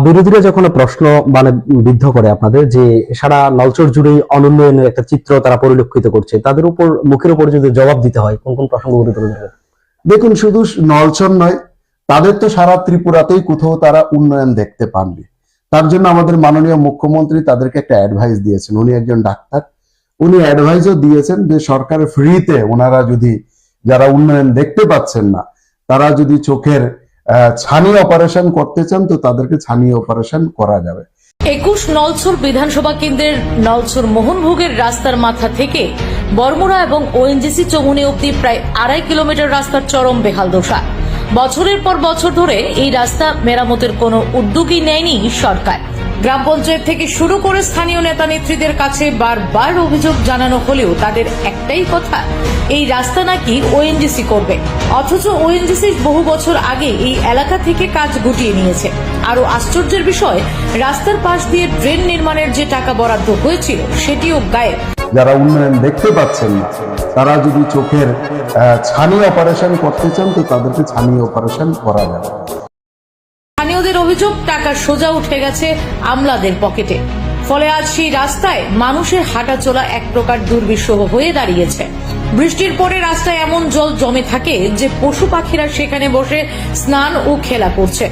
বিরোধীরা যখন প্রশ্ন মানে বিদ্ধ করে আপনাদের যে সারা নলচর জুড়ে অনুন্নয়নের একটা চিত্র তারা পরিলক্ষিত করছে, তাদের উপর মুখের উপর যদি জবাব দিতে হয় কোন কোন প্রসঙ্গগুলো তুলে ধরবেন? দেখুন, শুধু নলছর নয়, তাদের তো সারা ত্রিপুরাতেই কোথাও তারা উন্নয়ন দেখতে পাননি। তার জন্য আমাদের মাননীয় মুখ্যমন্ত্রী তাদেরকে একটা অ্যাডভাইস দিয়েছেন। উনি একজন ডাক্তার, উনি অ্যাডভাইসও দিয়েছেন যে সরকারের ফ্রিতে ওনারা যদি যারা উন্নয়ন দেখতে পাচ্ছেন না, তারা যদি চোখের ছানি অপারেশন করতে চান তো তাদেরকে ছানি অপারেশন করা যাবে। 21 নলছর বিধানসভা কেন্দ্রের নলছর মোহনভোগের রাস্তার মাথা থেকে বর্মরা এবং ওএনজিসি চৌমুহনী অব্দি প্রায় 2.5 কিলোমিটার রাস্তার চরম বেহাল দশা। বছরের পর বছর ধরে এই রাস্তা মেরামতের কোনো উদ্যোগই নেয়নি সরকার। গ্রাম পঞ্চায়েত থেকে শুরু করে স্থানীয় নেতা নেত্রীদের কাছে বারবার অভিযোগ জানানো হলেও তাদের একটাই কথা, এই রাস্তা নাকি ওএনজিসি করবে। অথচ ওএনজিসি বহু বছর আগে এই এলাকা থেকে কাজ গুটিয়ে নিয়েছে। আরো আশ্চর্যের বিষয়, রাস্তার পাশ দিয়ে ড্রেন নির্মাণের যে টাকা বরাদ্দ হয়েছিল সেটিও গায়েব। যারা উন্নয়ন দেখতে পাচ্ছেন না, তারা যদি চোখের ছানি অপারেশন করতে চান তো তাদেরকে ছানি অপারেশন করা যাবে। স্থানীয়দের অভিযোগ, টাকা সোজা উঠে গেছে আমলাদের পকেটে। ফলে আজ সেই রাস্তায় মানুষের হাঁটা চলা এক প্রকার দুর্বিষহ হয়ে দাঁড়িয়েছে। বৃষ্টির পরে রাস্তায় এমন জল জমে থাকে যে পশু পাখিরা সেখানে বসে স্নান ও খেলা করছে।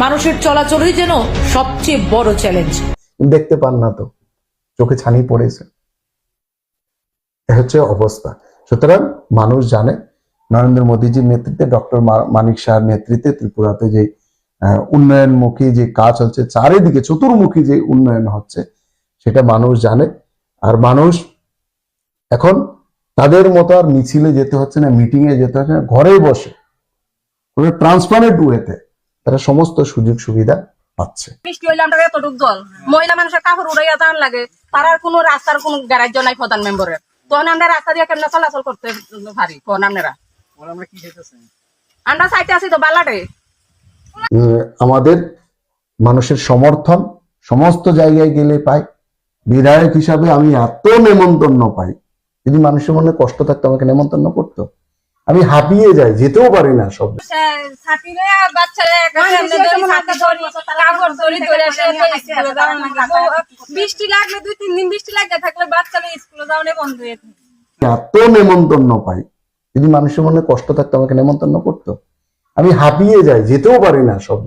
মানুষের চলাচলই যেন সবচেয়ে বড় চ্যালেঞ্জ। দেখতে পান না তো, চোখে ছানি পড়েছে, এ হচ্ছে অবস্থা। সুতরাং মানুষ জানে নরেন্দ্র মোদীজির নেতৃত্বে, ডক্টর মানিক শাহের নেতৃত্বে ত্রিপুরাতে যে উন্নয়নমুখী যে কাজ হচ্ছে, চারিদিকে চতুর্মুখী যে উন্নয়ন হচ্ছে, সেটা মানুষ জানে। আর মানুষ এখন তাদের মতো আর মিছিলে যেতে হচ্ছে না, মিটিং এ যেতে হচ্ছে না, ঘরে বসে ট্রান্সপারেন্ট ওয়েতে তারা সমস্ত সুযোগ সুবিধা পাচ্ছে। বৃষ্টি হইলে আমরা এতটুক জল, মহিলা মানুষের কাপড় উড়াইয়া দান লাগে, তার আর কোনো রাস্তার কোনো গ্যারাজ্য নাই প্রধান মেম্বারের। তখন আমরা রাস্তা দিয়ে কেমন চলাচল করতে পারি? তখন আমরা চাইতে আছি তো বালাটে। আমাদের মানুষের সমর্থন সমস্ত জায়গায় গেলে পাই। বিধায়ক হিসাবে আমি এত নেমন্তন্ন পাই, যদি মানুষের মনে কষ্ট থাকতো আমাকে নেমন্তন্ন করতো, আমি হাঁপিয়ে যাই, যেতেও পারি না। সব বৃষ্টি লাগলে 2-3 দিন বৃষ্টি লাগে থাকলে বাচ্চারা স্কুলে যাওয়া বন্ধ হয়ে থাকে। এত নেমন্তন্ন পাই, যদি মানুষের মনে কষ্ট থাকতো আমাকে নেমন্তন্ন করতো, আমি হাঁপিয়ে যাই, যেতেও পারি না। সব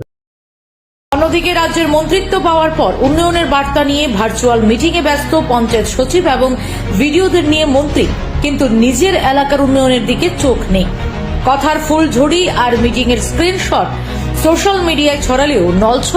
অন্যদিকে রাজ্যের মন্ত্রিত্ব পাওয়ার পর উন্নয়নের বার্তা নিয়ে ভার্চুয়াল মিটিং এ ব্যস্ত পঞ্চায়েত সচিব এবং ভিডিওদের নিয়ে মন্ত্রী, কিন্তু নিজের এলাকার উন্নয়নের দিকে চোখ নেই। কথার ফুলঝড়ি আর মিটিং এর স্ক্রিনশট সোশ্যাল মিডিয়ায় ছড়ালেও নলছর